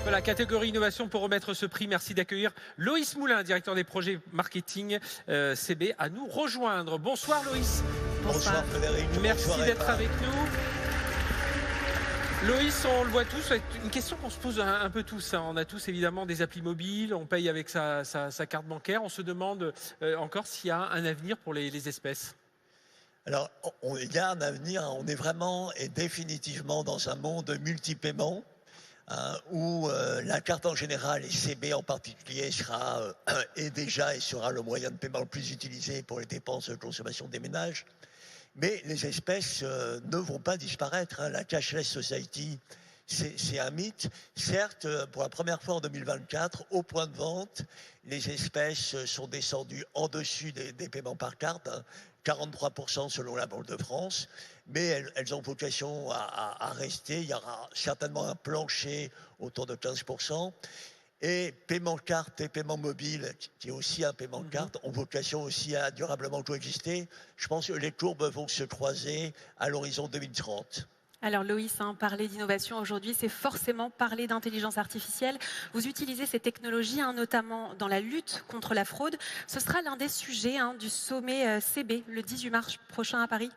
Voilà, catégorie innovation pour remettre ce prix. Merci d'accueillir Loïs Moulin, directeur des projets marketing CB, à nous rejoindre. Bonsoir Loïs. Bonsoir Frédéric. Merci d'être avec nous. Loïs, on le voit tous, c'est une question qu'on se pose un peu tous. On a tous évidemment des applis mobiles, on paye avec sa carte bancaire. On se demande encore s'il y a un avenir pour les espèces. Alors, il y a un avenir, on est vraiment et définitivement dans un monde multi-paiement où la carte en général et CB en particulier est déjà et sera le moyen de paiement le plus utilisé pour les dépenses de consommation des ménages. Mais les espèces ne vont pas disparaître. La cashless society, c'est un mythe. Certes, pour la première fois en 2024, au point de vente, les espèces sont descendues en dessus des paiements par carte, 43% selon la Banque de France, mais elles ont vocation à rester. Il y aura certainement un plancher autour de 15%. Et paiement carte et paiement mobile, qui est aussi un paiement de carte, ont vocation aussi à durablement coexister. Je pense que les courbes vont se croiser à l'horizon 2030. Alors Loïs, parler d'innovation aujourd'hui, c'est forcément parler d'intelligence artificielle. Vous utilisez ces technologies, notamment dans la lutte contre la fraude. Ce sera l'un des sujets du sommet CB, le 18 mars prochain à Paris.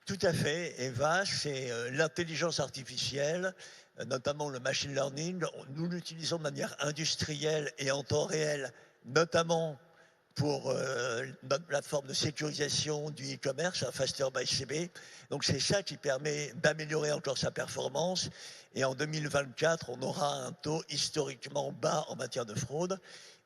Tout à fait, Eva, c'est l'intelligence artificielle, notamment le machine learning. Nous l'utilisons de manière industrielle et en temps réel, notamment pour notre plateforme de sécurisation du e-commerce, Faster by CB. Donc c'est ça qui permet d'améliorer encore sa performance. Et en 2024, on aura un taux historiquement bas en matière de fraude.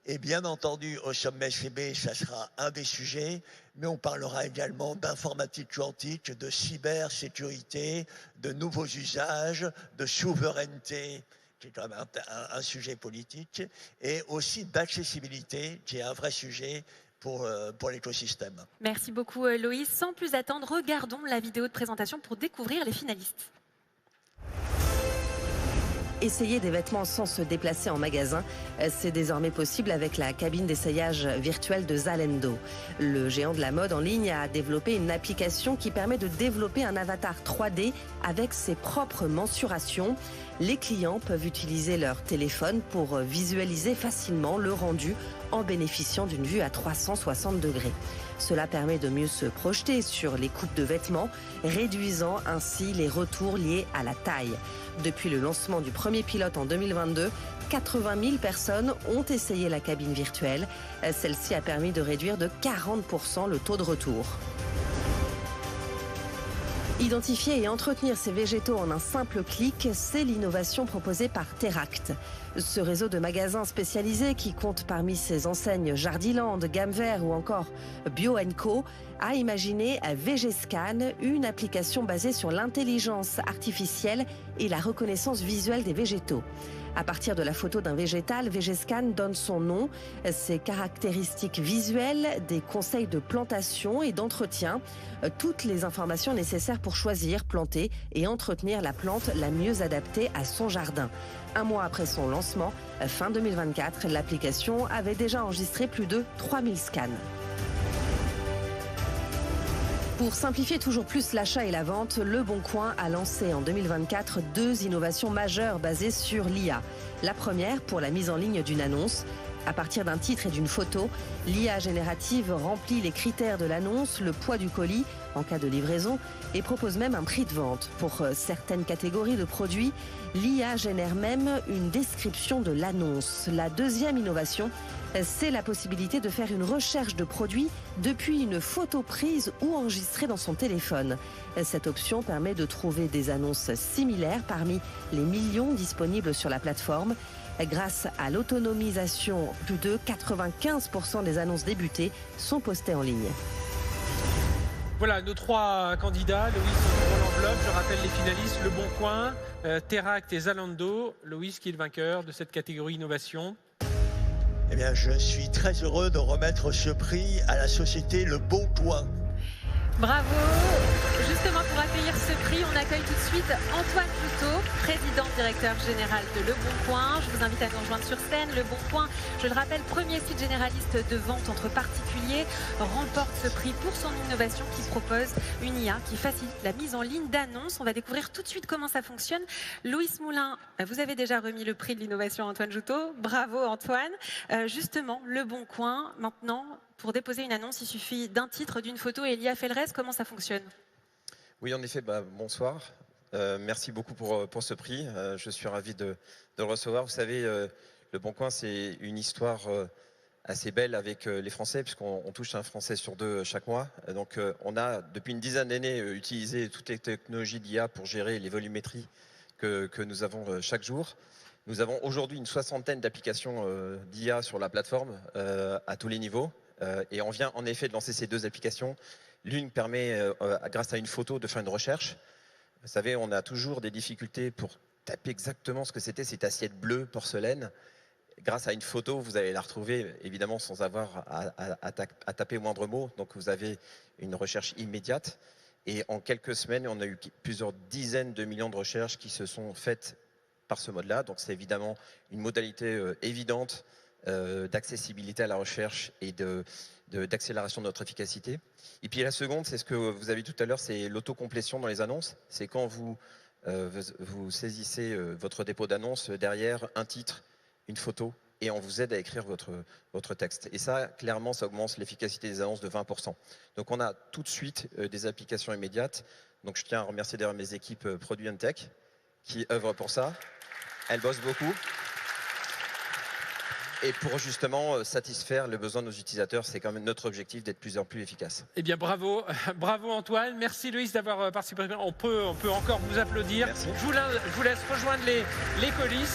Et bien entendu, au sommet CB, ça sera un des sujets, mais on parlera également d'informatique quantique, de cybersécurité, de nouveaux usages, de souveraineté, qui est quand même un sujet politique, et aussi d'accessibilité, qui est un vrai sujet pour l'écosystème. Merci beaucoup Loïs. Sans plus attendre, regardons la vidéo de présentation pour découvrir les finalistes. Essayer des vêtements sans se déplacer en magasin, c'est désormais possible avec la cabine d'essayage virtuelle de Zalando. Le géant de la mode en ligne a développé une application qui permet de développer un avatar 3D avec ses propres mensurations. Les clients peuvent utiliser leur téléphone pour visualiser facilement le rendu en bénéficiant d'une vue à 360 degrés. Cela permet de mieux se projeter sur les coupes de vêtements, réduisant ainsi les retours liés à la taille. Depuis le lancement du premier pilote en 2022, 80 000 personnes ont essayé la cabine virtuelle. Celle-ci a permis de réduire de 40% le taux de retour. Identifier et entretenir ces végétaux en un simple clic, c'est l'innovation proposée par Teract. Ce réseau de magasins spécialisés qui compte parmi ses enseignes Jardiland, Gamme Vert ou encore Bio & Co a imaginé VGScan, une application basée sur l'intelligence artificielle et la reconnaissance visuelle des végétaux. À partir de la photo d'un végétal, VGScan donne son nom, ses caractéristiques visuelles, des conseils de plantation et d'entretien, toutes les informations nécessaires pour choisir, planter et entretenir la plante la mieux adaptée à son jardin. Un mois après son lancement, fin 2024, l'application avait déjà enregistré plus de 3000 scans. Pour simplifier toujours plus l'achat et la vente, Le Bon Coin a lancé en 2024 deux innovations majeures basées sur l'IA. La première pour la mise en ligne d'une annonce. À partir d'un titre et d'une photo, l'IA générative remplit les critères de l'annonce, le poids du colis en cas de livraison et propose même un prix de vente. Pour certaines catégories de produits, l'IA génère même une description de l'annonce. La deuxième innovation, c'est la possibilité de faire une recherche de produits depuis une photo prise ou enregistrée dans son téléphone. Cette option permet de trouver des annonces similaires parmi les millions disponibles sur la plateforme. Grâce à l'autonomisation, plus de 95% des annonces débutées sont postées en ligne. Voilà, nos trois candidats. Loïs ouvre l'enveloppe. Je rappelle les finalistes. Le Bon Coin, Teract et Zalando. Loïs qui est le vainqueur de cette catégorie innovation. Eh bien, je suis très heureux de remettre ce prix à la société Le Bon Coin. Bravo. Justement, pour accueillir ce prix, on accueille tout de suite Antoine Couteau, président directeur général de Le Bon Coin. Je vous invite à nous rejoindre sur scène. Le Bon Coin, je le rappelle, premier site généraliste de vente entre particuliers, remporte ce prix pour son innovation qui propose une IA qui facilite la mise en ligne d'annonces. On va découvrir tout de suite comment ça fonctionne. Loïs Moulin, vous avez déjà remis le prix de l'innovation à Antoine Joutot. Bravo Antoine. Justement, Le Bon Coin, maintenant, pour déposer une annonce, il suffit d'un titre, d'une photo et l'IA fait le reste. Comment ça fonctionne? Oui, en effet, bonsoir. Merci beaucoup pour ce prix. Je suis ravi de le recevoir. Vous savez, Le Bon Coin, c'est une histoire assez belle avec les Français, puisqu'on touche un Français sur deux chaque mois. Donc, on a, depuis une dizaine d'années, utilisé toutes les technologies d'IA pour gérer les volumétries que nous avons chaque jour. Nous avons aujourd'hui une soixantaine d'applications d'IA sur la plateforme à tous les niveaux. Et on vient en effet de lancer ces deux applications. L'une permet, grâce à une photo, de faire une recherche. Vous savez, on a toujours des difficultés pour taper exactement ce que c'était cette assiette bleue porcelaine. Grâce à une photo, vous allez la retrouver, évidemment, sans avoir à taper moindre mot. Donc, vous avez une recherche immédiate. Et en quelques semaines, on a eu plusieurs dizaines de millions de recherches qui se sont faites par ce mode-là. Donc, c'est évidemment une modalité évidente d'accessibilité à la recherche et d'accélération de notre efficacité. Et puis la seconde, c'est ce que vous avez dit tout à l'heure, c'est l'autocomplétion dans les annonces. C'est quand vous saisissez votre dépôt d'annonce, derrière un titre, une photo, et on vous aide à écrire votre texte. Et ça, clairement, ça augmente l'efficacité des annonces de 20%. Donc on a tout de suite des applications immédiates. Donc je tiens à remercier d'ailleurs mes équipes Produit & Tech qui œuvrent pour ça. Elles bossent beaucoup. Et pour justement satisfaire le besoin de nos utilisateurs, c'est quand même notre objectif d'être de plus en plus efficace. Eh bien, bravo, bravo Antoine. Merci Loïs d'avoir participé. On peut encore vous applaudir. Merci. Je vous laisse rejoindre les coulisses.